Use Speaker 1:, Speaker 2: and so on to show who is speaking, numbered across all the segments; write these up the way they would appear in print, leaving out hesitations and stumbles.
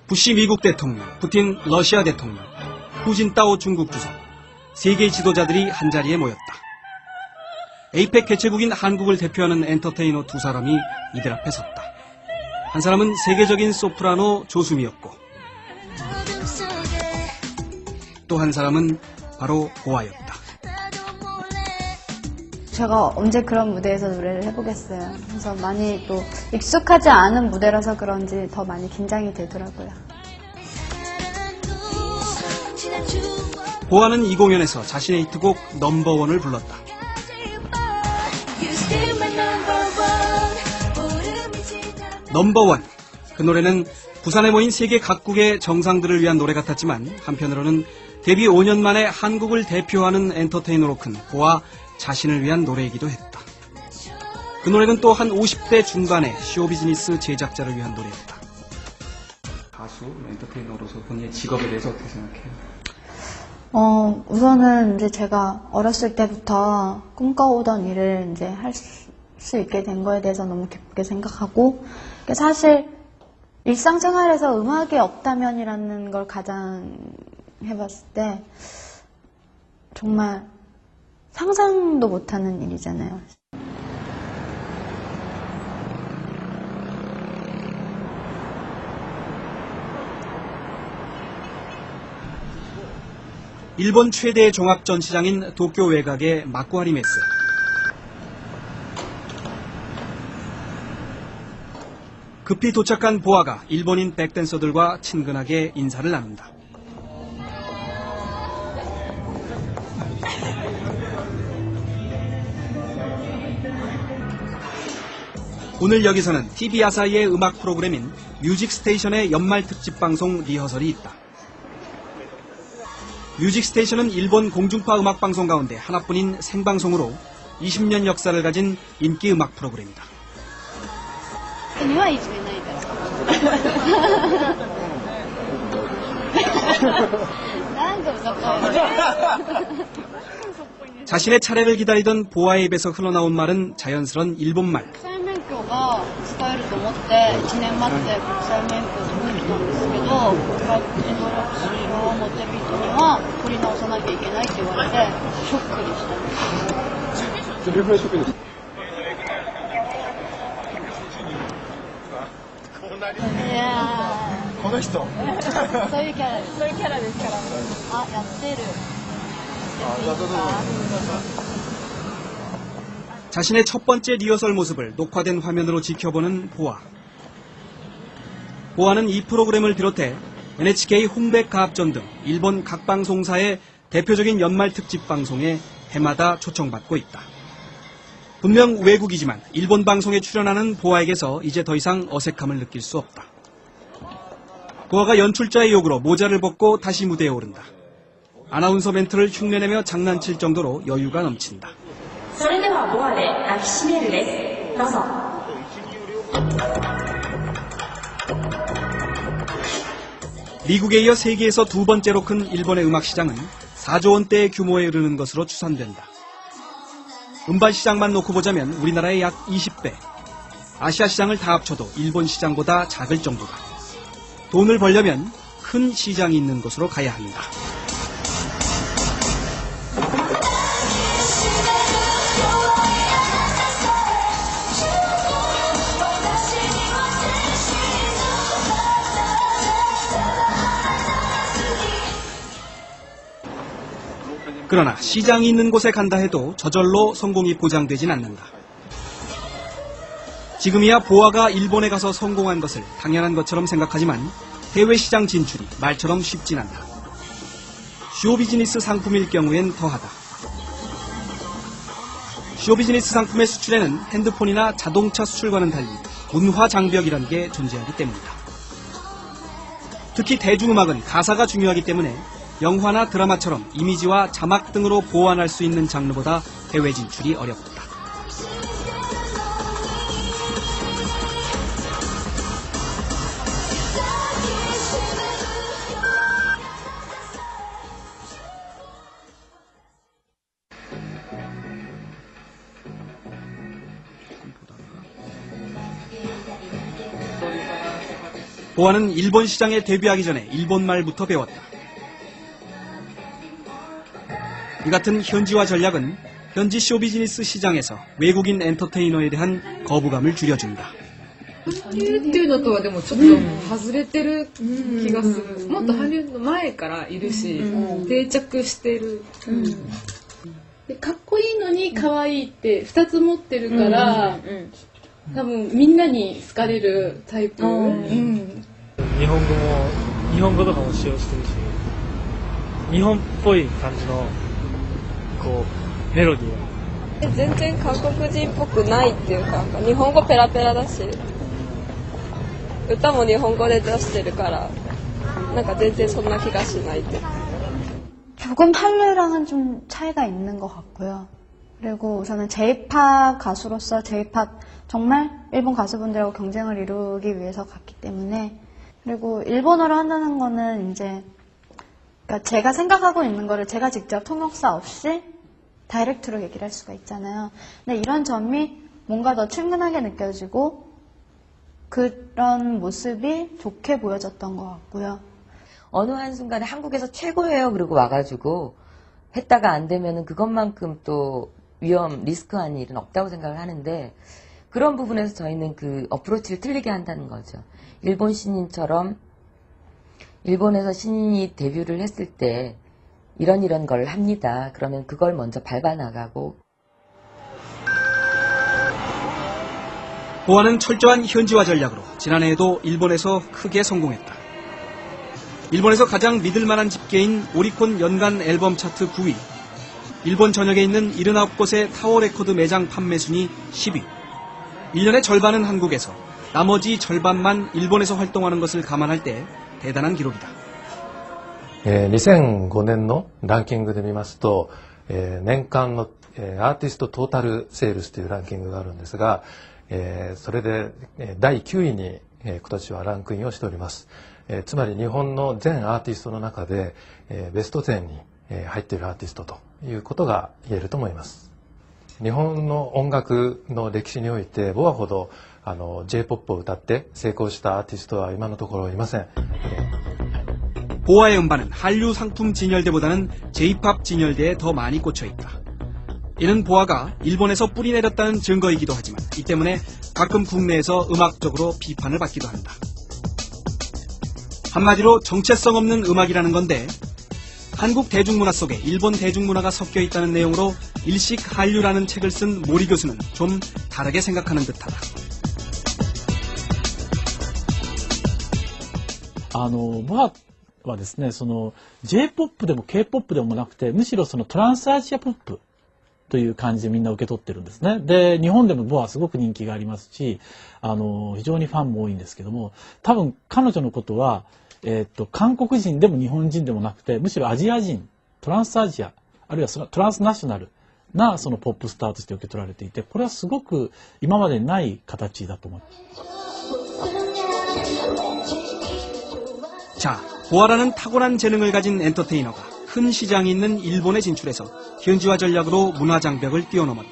Speaker 1: 부시 미국 대통령, 푸틴 러시아 대통령, 후진따오 중국 주석, 세계 지도자들이 한자리에 모였다. 에이펙 개최국인 한국을 대표하는 엔터테이너 두 사람이 이들 앞에 섰다. 한 사람은 세계적인 소프라노 조수미였고 또 한 사람은 바로 보아였다.
Speaker 2: 제가 언제 그런 무대에서 노래를 해보겠어요. 그래서 많이 또 익숙하지 않은 무대라서 그런지 더 많이 긴장이 되더라고요.
Speaker 1: 보아는 이 공연에서 자신의 히트곡 넘버원을 불렀다. 넘버원. 그 노래는 부산에 모인 세계 각국의 정상들을 위한 노래 같았지만 한편으로는 데뷔 5년 만에 한국을 대표하는 엔터테이너로 큰 보아 자신을 위한 노래이기도 했다. 그 노래는 또 한 50대 중반의 쇼비즈니스 제작자를 위한 노래였다. 가수, 엔터테이너로서 본인의 직업에 대해서 어떻게 생각해요?
Speaker 2: 우선은 이제 제가 어렸을 때부터 꿈꿔오던 일을 이제 할 수 있게 된 거에 대해서 너무 기쁘게 생각하고, 사실 일상생활에서 음악이 없다면이라는 걸 가장 해봤을 때 정말 상상도 못하는 일이잖아요.
Speaker 1: 일본 최대의 종합전시장인 도쿄 외곽의 마쿠하리 메스. 급히 도착한 보아가 일본인 백댄서들과 친근하게 인사를 나눈다. 오늘 여기서는 TV 아사히의 음악 프로그램인 뮤직스테이션의 연말 특집 방송 리허설이 있다. 뮤직스테이션은 일본 공중파 음악 방송 가운데 하나뿐인 생방송으로 20년 역사를 가진 인기 음악 프로그램이다. 자신의 차례를 기다리던 보아의 입에서 흘러나온 말은 자연스런 일본말. 자신의 첫 번째 리허설 모습을 녹화된 화면으로 지켜보는 보아. 보아는 이 프로그램을 비롯해 NHK 홍백 가합전 등 일본 각 방송사의 대표적인 연말 특집 방송에 해마다 초청받고 있다. 분명 외국이지만 일본 방송에 출연하는 보아에게서 이제 더 이상 어색함을 느낄 수 없다. 보아가 연출자의 요구로 모자를 벗고 다시 무대에 오른다. 아나운서 멘트를 흉내내며 장난칠 정도로 여유가 넘친다. 미국에 이어 세계에서 두 번째로 큰 일본의 음악 시장은 4조 원대의 규모에 이르는 것으로 추산된다. 음반 시장만 놓고 보자면 우리나라의 약 20배, 아시아 시장을 다 합쳐도 일본 시장보다 작을 정도다. 돈을 벌려면 큰 시장이 있는 곳으로 가야 한다. 그러나 시장이 있는 곳에 간다 해도 저절로 성공이 보장되진 않는다. 지금이야 보아가 일본에 가서 성공한 것을 당연한 것처럼 생각하지만 해외 시장 진출이 말처럼 쉽진 않다. 쇼비즈니스 상품일 경우엔 더하다. 쇼비즈니스 상품의 수출에는 핸드폰이나 자동차 수출과는 달리 문화 장벽이라는 게 존재하기 때문이다. 특히 대중음악은 가사가 중요하기 때문에 영화나 드라마처럼 이미지와 자막 등으로 보완할 수 있는 장르보다 해외 진출이 어렵다. 보아는 일본 시장에 데뷔하기 전에 일본말부터 배웠다. 이 같은 현지화 전략은 현지 쇼비즈니스 시장에서 외국인 엔터테이너에 대한 거부감을 줄여준다.
Speaker 3: 韓流っていうのとはでもちょっと外れてる気がする。もっと韓流の前からいるし、定着してる。
Speaker 4: でかっこいいのに可愛いって2つ持ってるから、多分みんなに好かれるタイプ。
Speaker 5: 日本語も日本語とかも使用してるし、日本っぽい感じのこうメロディーが。
Speaker 6: 全然韓国人っぽくないっていうか、日本語ペラペラだし、歌も日本語で出してるから、なんか全然そんな気がしないって。
Speaker 2: 조금 한류랑은 좀 차이가 있는 것 같고요. 그리고 우선은 J-POP 가수로서 J-POP 정말 일본 가수분들하고 경쟁을 이루기 위해서 갔기 때문에, 그리고 일본어로 한다는 거는 이제 그러니까 제가 생각하고 있는 거를 제가 직접 통역사 없이 다이렉트로 얘기를 할 수가 있잖아요. 근데 이런 점이 뭔가 더 친근하게 느껴지고 그런 모습이 좋게 보여졌던 것 같고요.
Speaker 7: 어느 한순간에 한국에서 최고예요 그러고 와가지고 했다가 안 되면은 그것만큼 또 위험, 리스크한 일은 없다고 생각을 하는데, 그런 부분에서 저희는 그 어프로치를 틀리게 한다는 거죠. 일본 신인처럼 일본에서 신인이 데뷔를 했을 때 이런 걸 합니다. 그러면 그걸 먼저 밟아나가고.
Speaker 1: 보아는 철저한 현지화 전략으로 지난해에도 일본에서 크게 성공했다. 일본에서 가장 믿을만한 집계인 오리콘 연간 앨범 차트 9위, 일본 전역에 있는 79곳의 타워 레코드 매장 판매 순위 10위, 1년의 절반은 한국에서, 나머지 절반만 일본에서 활동하는 것을 감안할 때 대단한 기록이다.
Speaker 8: 2005年のランキングで見ますと、年間のアーティストトータルセールスというランキングがあるんですが、それで第9位に今年はランクインをしております。つまり日本の全アーティストの中でベスト10に入っているアーティストということが言えると思います。日本の音楽の歴史においてボアほどJ-POP を歌って成功したアーティストは今のところいません。
Speaker 1: 보아의 음반은 한류 상품 진열대보다는 J-POP 진열대에 더 많이 꽂혀있다. 이는 보아가 일본에서 뿌리 내렸다는 증거이기도 하지만 이 때문에 가끔 국내에서 음악적으로 비판을 받기도 한다. 한마디로 정체성 없는 음악이라는 건데, 한국 대중문화 속에 일본 대중문화가 섞여 있다는 내용으로 일식 한류라는 책을 쓴 모리 교수는 좀 다르게 생각하는 듯하다.
Speaker 5: ボアはですね、J-POP でも K-POP でもなくて、むしろトランスアジアポップという感じでみんな受け取ってるんですね。で、日本でもボアはすごく人気がありますし、非常にファンも多いんですけども、多分彼女のことは、韓国人でも日本人でもなくて、むしろアジア人、トランスアジア、あるいはトランスナショナルなポップスターとして受け取られていて、これはすごく今までにない形だと思います。
Speaker 1: 자, 보아라는 타고난 재능을 가진 엔터테이너가 큰 시장이 있는 일본에 진출해서 현지화 전략으로 문화 장벽을 뛰어넘었다.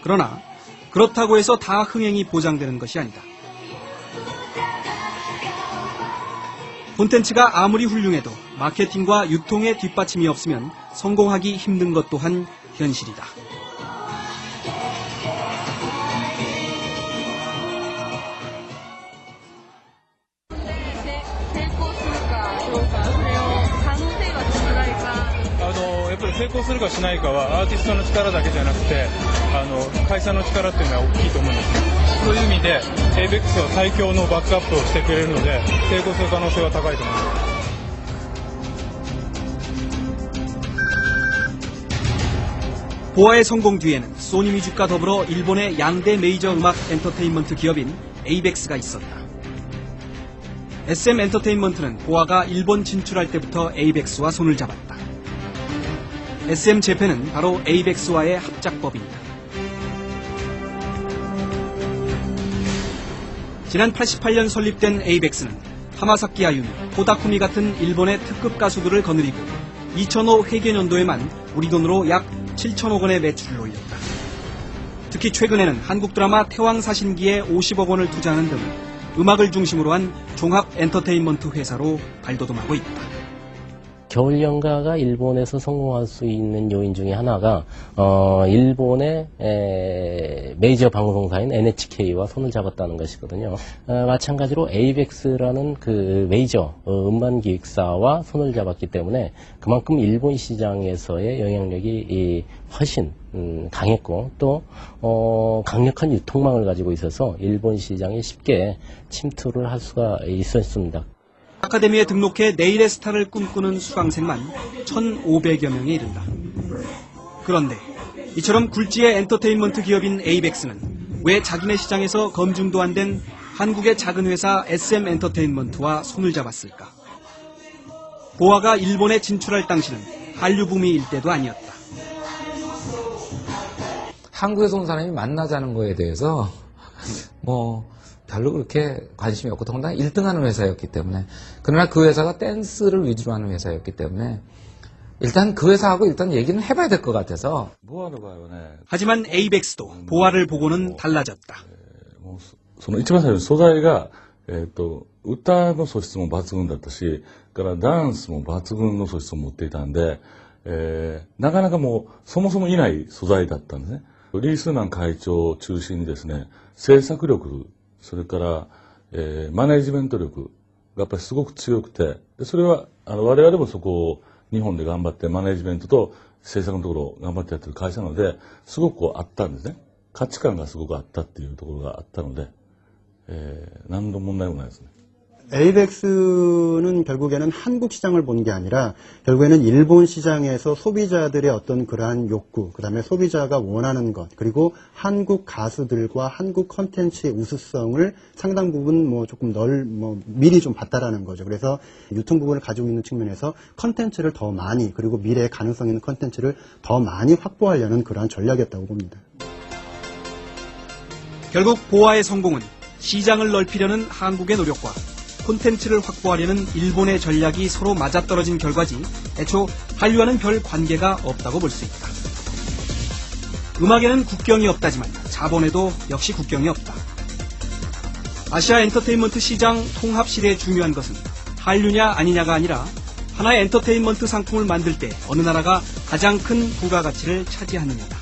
Speaker 1: 그러나 그렇다고 해서 다 흥행이 보장되는 것이 아니다. 콘텐츠가 아무리 훌륭해도 마케팅과 유통의 뒷받침이 없으면 성공하기 힘든 것 또한 현실이다.
Speaker 9: 야 成功するかしないかはアーティストの力だけじゃなくて会社の力っていうのは大きいと思うんですよ。そういう意味で ABEX は最強のバックアップをしてくれるので成功する可能性は高いと思います。
Speaker 1: 보아의 성공 뒤에는 소니뮤직과 더불어 일본의 양대 메이저 음악 엔터테인먼트 기업인 에이벡스가 있었다. SM 엔터테인먼트는 보아가 일본 진출할 때부터 에이벡스와 손을 잡았다. SM 재팬은 바로 에이벡스와의 합작법입니다. 지난 88년 설립된 에이벡스는 하마사키 아유미, 호다쿠미 같은 일본의 특급 가수들을 거느리고 2005 회계년도에만 우리 돈으로 약 7천억 원의 매출을 올렸다. 특히 최근에는 한국 드라마 태왕사신기에 50억 원을 투자하는 등 음악을 중심으로 한 종합 엔터테인먼트 회사로 발돋움하고 있다.
Speaker 10: 겨울 연가가 일본에서 성공할 수 있는 요인 중에 하나가 일본의 메이저 방송사인 NHK와 손을 잡았다는 것이거든요. 마찬가지로 에이벡스라는 그 메이저 음반 기획사와 손을 잡았기 때문에 그만큼 일본 시장에서의 영향력이 훨씬 강했고 또 강력한 유통망을 가지고 있어서 일본 시장에 쉽게 침투를 할 수가 있었습니다.
Speaker 1: 아카데미에 등록해 내일의 스타를 꿈꾸는 수강생만 1,500여 명에 이른다. 그런데 이처럼 굴지의 엔터테인먼트 기업인 에이벡스는 왜 자기네 시장에서 검증도 안 된 한국의 작은 회사 SM 엔터테인먼트와 손을 잡았을까? 보아가 일본에 진출할 당시는 한류 붐이 일때도 아니었다.
Speaker 11: 한국에서 온 사람이 만나자는 거에 대해서 별로 그렇게 관심이 없고 더군다나 1등하는 회사였기 때문에 그러나 그 회사가 댄스를 위주로 하는 회사였기 때문에 일단 그 회사하고 일단 얘기는 해봐야 될 것 같아서
Speaker 1: 하지만 에이벡스도 보아를 보고는 달라졌다.
Speaker 12: その一番最初の素材が、歌の素質も抜群だったし、からダンスも抜群の素質を持っていたんで、なかなかもうそもそもいない素材だったんですね。リー・スーマン会長を中心にですね、制作力、それから、マネジメント力がやっぱりすごく強くて、でそれは我々もそこを日本で頑張ってマネジメントと制作のところを頑張ってやってる会社なので、すごくあったんですね。価値観がすごくあったっていうところがあったので、何の問題もないですね。
Speaker 13: 에이벡스는 결국에는 한국 시장을 본 게 아니라 결국에는 일본 시장에서 소비자들의 어떤 그러한 욕구, 그 다음에 소비자가 원하는 것, 그리고 한국 가수들과 한국 컨텐츠의 우수성을 상당 부분 조금 미리 좀 봤다라는 거죠. 그래서 유통 부분을 가지고 있는 측면에서 컨텐츠를 더 많이, 그리고 미래에 가능성 있는 컨텐츠를 더 많이 확보하려는 그러한 전략이었다고 봅니다.
Speaker 1: 결국 보아의 성공은 시장을 넓히려는 한국의 노력과 콘텐츠를 확보하려는 일본의 전략이 서로 맞아떨어진 결과지 애초 한류와는 별 관계가 없다고 볼 수 있다. 음악에는 국경이 없다지만 자본에도 역시 국경이 없다. 아시아 엔터테인먼트 시장 통합 시대에 중요한 것은 한류냐 아니냐가 아니라 하나의 엔터테인먼트 상품을 만들 때 어느 나라가 가장 큰 부가가치를 차지하느냐다.